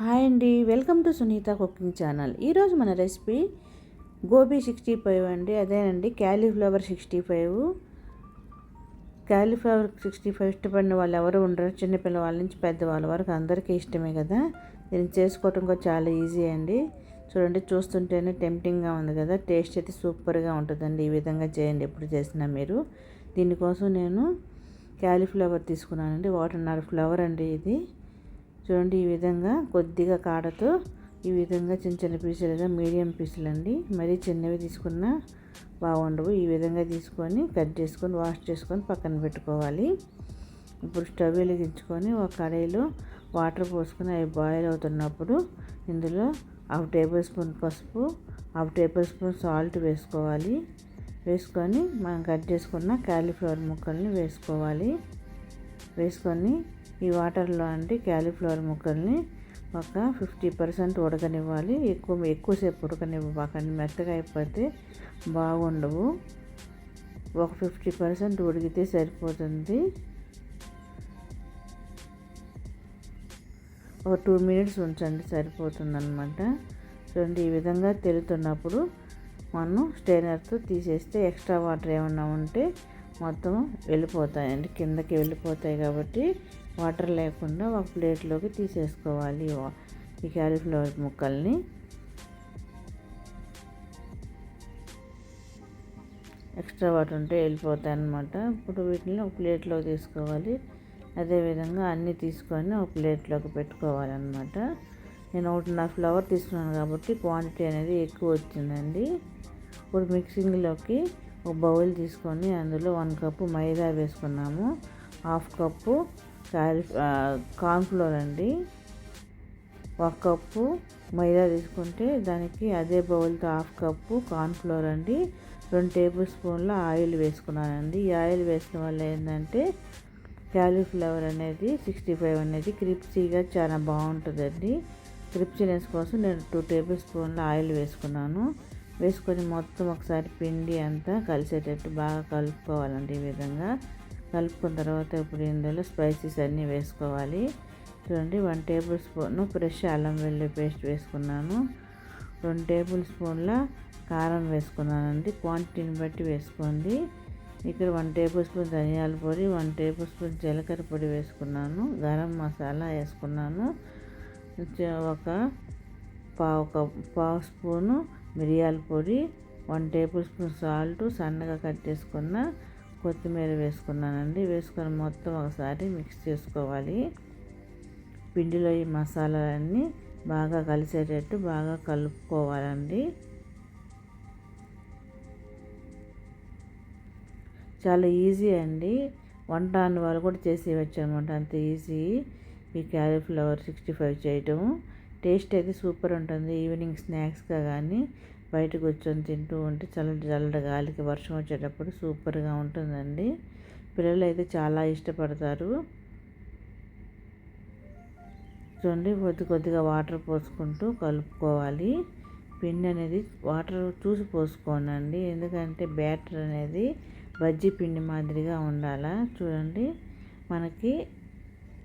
Hi అండి, welcome to Sunitha cooking channel. ఈరోజు మన రెసిపీ గోబీ 65 అండి. అదేనండి క్యాలీఫ్లవర్ 65. క్యాలీఫ్లవర్ 65 ఇష్టపడిన వాళ్ళు ఎవరు ఉండరు. చిన్నపిల్లవాళ్ళ నుంచి పెద్దవాళ్ళ వరకు అందరికీ ఇష్టమే కదా. దీన్ని చేసుకోవటం కూడా చాలా ఈజీ అండి. చూడండి, చూస్తుంటేనే టెంప్టింగ్గా ఉంది కదా. టేస్ట్ అయితే సూపర్గా ఉంటుందండి. ఈ విధంగా చేయండి ఎప్పుడు చేసినా మీరు. దీనికోసం నేను క్యాలీఫ్లవర్ తీసుకున్నానండి. 1.5 ఫ్లవర్ అండి ఇది. చూడండి, ఈ విధంగా కొద్దిగా కాడతో ఈ విధంగా చిన్న చిన్న పీసులుగా మీడియం పీసులు అండి. మరీ చిన్నవి తీసుకున్నా బాగుండవు. ఈ విధంగా తీసుకొని కట్ చేసుకొని వాష్ చేసుకొని పక్కన పెట్టుకోవాలి. ఇప్పుడు స్టవ్ వెలిగించుకొని ఒక కడాయిలో వాటర్ పోసుకొని అవి బాయిల్ అవుతున్నప్పుడు ఇందులో 1/2 టేబుల్ స్పూన్ పసుపు, 1/2 టేబుల్ స్పూన్ సాల్ట్ వేసుకోవాలి. వేసుకొని మనం కట్ చేసుకున్న క్యాలీఫ్లవర్ ముక్కల్ని వేసుకోవాలి. వేసుకొని ఈ వాటర్లో క్యాలీఫ్లవర్ ముక్కల్ని ఒక 50% ఉడకనివ్వాలి. ఎక్కువసేపు ఉడకనివ్వకండి, మెత్తగా అయిపోతే బాగుండవు. ఒక 50% ఉడికితే సరిపోతుంది. ఒక 2 మినిట్స్ ఉంచండి, సరిపోతుంది అన్నమాట. చూడండి, ఈ విధంగా తెలుతున్నప్పుడు మనం స్ట్రైనర్తో తీసేస్తే ఎక్స్ట్రా వాటర్ ఏమన్నా ఉంటే మొత్తం వెళ్ళిపోతాయండి, కిందకి వెళ్ళిపోతాయి. కాబట్టి వాటర్ లేకుండా ఒక ప్లేట్లోకి తీసేసుకోవాలి ఈ క్యాలీఫ్లవర్ ముక్కల్ని. ఎక్స్ట్రా వాటర్ ఉంటే వెళ్ళిపోతాయి అన్నమాట. ఇప్పుడు వీటిని ఒక ప్లేట్లోకి తీసుకోవాలి. అదేవిధంగా అన్నీ తీసుకొని ఒక ప్లేట్లోకి పెట్టుకోవాలన్నమాట. నేను 1.5 ఫ్లవర్ తీసుకున్నాను కాబట్టి క్వాంటిటీ అనేది ఎక్కువ వచ్చిందండి. ఇప్పుడు మిక్సింగ్లోకి ఒక బౌల్ తీసుకొని అందులో 1 కప్పు మైదా వేసుకున్నాము. 1/2 కప్పు కార్న్ఫ్లోర్ అండి. 1 కప్పు మైదా తీసుకుంటే దానికి అదే బౌల్తో 1/2 కప్పు కార్న్ఫ్లోర్ అండి. 2 టేబుల్ స్పూన్ల ఆయిల్ వేసుకున్నానండి. ఈ ఆయిల్ వేసిన వల్ల ఏంటంటే క్యాలీఫ్లవర్ అనేది 65 అనేది క్రిప్సీగా చాలా బాగుంటుందండి. క్రిప్సీనెస్ కోసం నేను 2 టేబుల్ స్పూన్ల ఆయిల్ వేసుకున్నాను. వేసుకొని మొత్తం ఒకసారి పిండి అంతా కలిసేటట్టు బాగా కలుపుకోవాలండి. ఈ విధంగా కలుపుకున్న తర్వాత ఇప్పుడు ఇందులో స్పైసెస్ అన్నీ వేసుకోవాలి. చూడండి, 1 టేబుల్ స్పూన్ ఫ్రెష్ అల్లం వెల్లుల్లి పేస్ట్ వేసుకున్నాను. 2 టేబుల్ స్పూన్ల కారం వేసుకున్నానండి. క్వాంటిటీని బట్టి వేసుకోండి. ఇక్కడ 1 టేబుల్ స్పూన్ ధనియాల పొడి, 1 టేబుల్ స్పూన్ జీలకర్ర పొడి వేసుకున్నాను. గరం మసాలా వేసుకున్నాను. ఒక పావు స్పూను మిరియాల పొడి, 1 టేబుల్ స్పూన్ సాల్ట్, సన్నగా కట్ చేసుకున్న కొత్తిమీర వేసుకున్నానండి. వేసుకొని మొత్తం ఒకసారి మిక్స్ చేసుకోవాలి. పిండిలో ఈ మసాలాలన్నీ బాగా కలిసేటట్టు బాగా కలుపుకోవాలండి. చాలా ఈజీ అండి. వంట అన్న వాళ్ళు కూడా చేసేయచ్చు అనమాట, అంత ఈజీ ఈ క్యాలీఫ్లవర్ 65 చేయటం. టేస్ట్ అయితే సూపర్ ఉంటుంది. ఈవినింగ్ స్నాక్స్గా కానీ బయట కూర్చొని తింటూ ఉంటే చల్ల గాలికి వర్షం వచ్చేటప్పుడు సూపర్గా ఉంటుందండి. పిల్లలు అయితే చాలా ఇష్టపడతారు. చూడండి, కొద్దిగా వాటర్ పోసుకుంటూ కలుపుకోవాలి. పిండి అనేది వాటర్ చూసి పోసుకోనండి, ఎందుకంటే బ్యాటర్ అనేది బజ్జీ పిండి మాదిరిగా ఉండాలా. చూడండి, మనకి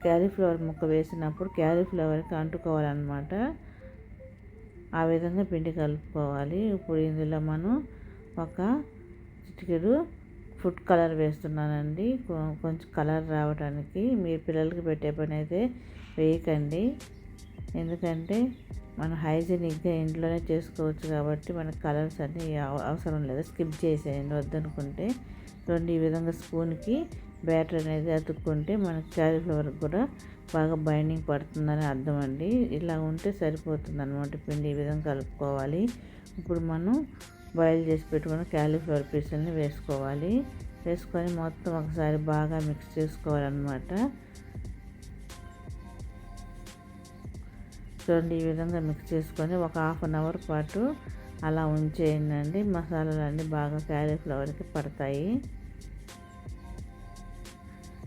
క్యాలీఫ్లవర్ ముక్క వేసినప్పుడు క్యాలీఫ్లవర్కి అంటుకోవాలన్నమాట. ఆ విధంగా పిండి కలుపుకోవాలి. ఇప్పుడు ఇందులో మనం ఒక చిటికెడు ఫుడ్ కలర్ వేస్తున్నానండి, కొంచెం కలర్ రావడానికి. మీరు పిల్లలకి పెట్టే పని అయితే వేయకండి, ఎందుకంటే మనం హైజీనిక్గా ఇంట్లోనే చేసుకోవచ్చు కాబట్టి మనకు కలర్స్ అన్నీ అవసరం లేదు, స్కిప్ చేసేయండి వద్దనుకుంటే. చూడండి, ఈ విధంగా స్పూన్కి బ్యాటర్ అనేది అతుక్కుంటే మనకి క్యాలీఫ్లవర్ కూడా బాగా బైండింగ్ పడుతుందని అర్థం అండి. ఇలా ఉంటే సరిపోతుంది అన్నమాట. పిండి ఈ విధంగా కలుపుకోవాలి. ఇప్పుడు మనం బాయిల్ చేసి పెట్టుకున్న క్యాలీఫ్లవర్ పీసులని వేసుకోవాలి. వేసుకొని మొత్తం ఒకసారి బాగా మిక్స్ చేసుకోవాలన్నమాట. చూడండి, ఈ విధంగా మిక్స్ చేసుకొని ఒక 1/2 అవర్ పాటు అలా ఉంచేయండి. మసాలాలన్నీ బాగా క్యాలీఫ్లవర్కి పడతాయి.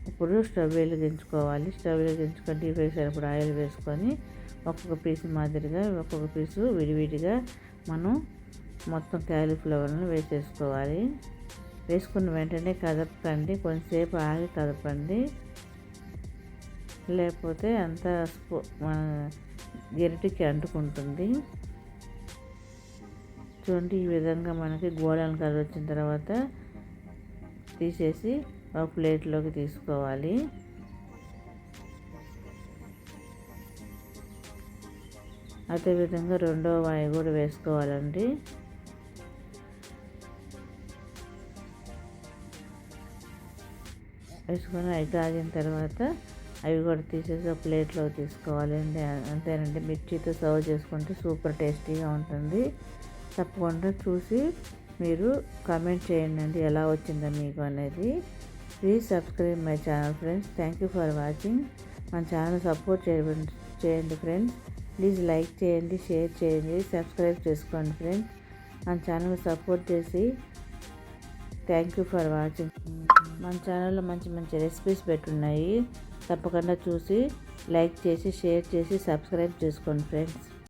ఇప్పుడు స్టవ్ వెలిగించుకోవాలి. స్టవ్ వెలిగించుకొని డీప్ ఫ్రై సరిపడా ఆయిల్ వేసుకొని ఒక్కొక్క పీసు మాదిరిగా ఒక్కొక్క పీసు విడివిడిగా మనం మొత్తం క్యాలీఫ్లవర్ని వేసేసుకోవాలి. వేసుకున్న వెంటనే కదపకండి, కొంచెంసేపు ఆగి కదపండి, లేకపోతే అంతా గరిటెకి అంటుకుంటుంది. చూడండి, ఈ విధంగా మనకి గోల్డెన్ కలర్ వచ్చిన తర్వాత తీసేసి ఒక ప్లేట్లోకి తీసుకోవాలి. అదేవిధంగా రెండో వాయి కూడా వేసుకోవాలండి. వేసుకొని అవి కాగిన తర్వాత అవి కూడా తీసేసి ఒక ప్లేట్లో తీసుకోవాలండి. అంతేనండి, మిర్చితో సర్వ్ చేసుకుంటే సూపర్ టేస్టీగా ఉంటుంది. తప్పకుండా చూసి మీరు కామెంట్ చేయండి ఎలా వచ్చిందో మీకు అనేది. Please subscribe my channel friends. Thank you for watching. మన ఛానల్ సపోర్ట్ చేయండి ఫ్రెండ్స్. ప్లీజ్ లైక్ చేయండి, షేర్ చేయండి, సబ్స్క్రైబ్ చేసుకోండి ఫ్రెండ్స్. మన ఛానల్ సపోర్ట్ చేసి థ్యాంక్ యూ ఫర్ వాచింగ్. మన ఛానల్లో మంచి మంచి రెసిపీస్ పెట్టున్నాయి. తప్పకుండా చూసి లైక్ చేసి షేర్ చేసి సబ్స్క్రైబ్ చేసుకోండి ఫ్రెండ్స్.